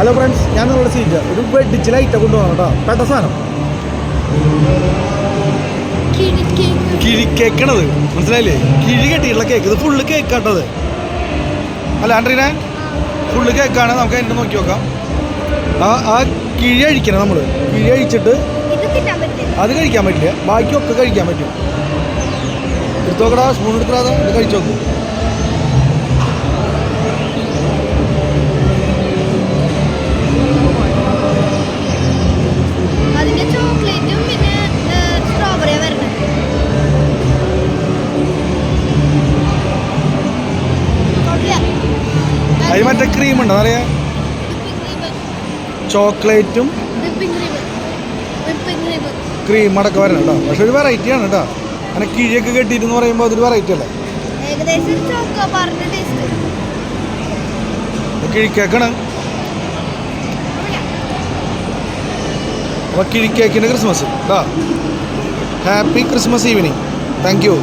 Hello friends, ഞാൻ നിങ്ങളുടെ seat ഒരു വെഡിച്ചിൽ ഐറ്റം കൊണ്ടുപോകണം കേട്ടോ. പെട്ട സാധനം കിഴി കേക്കണത് മനസ്സിലായില്ലേ? കിഴി കെട്ടിയിട്ടുള്ള കേക്ക്. ഇത് ഫുള്ള് കേക്ക് കേട്ടത് അല്ല ആൻഡ്രീനെ, ഫുള്ള് കേക്കാണ്. നമുക്ക് അതിൻ്റെ നോക്കി നോക്കാം. ആ കിഴി അഴിക്കണം നമ്മൾ. കിഴി അഴിച്ചിട്ട് അത് കഴിക്കാൻ പറ്റില്ല, ബാക്കിയൊക്കെ കഴിക്കാൻ പറ്റും. എടുത്തു നോക്കടാ, സ്പൂൺ എടുക്കാതെ ഇത് കഴിച്ചു നോക്കും. അതിൽ മറ്റേ ക്രീം ഉണ്ടോ അറിയാം, ചോക്ലേറ്റും ക്രീം അടക്കം വരണം കേട്ടോ. പക്ഷെ ഒരു വെറൈറ്റി ആണ് കേട്ടോ. അങ്ങനെ കിഴിയൊക്കെ കെട്ടിയിട്ടെന്ന് പറയുമ്പോൾ അതൊരു വെറൈറ്റി അല്ലേ? കിഴിക്കേക്കാണ്. അപ്പോൾ കിഴിക്കേക്കിൻ്റെ ക്രിസ്മസ് കേട്ടോ. Happy Christmas evening. Thank you.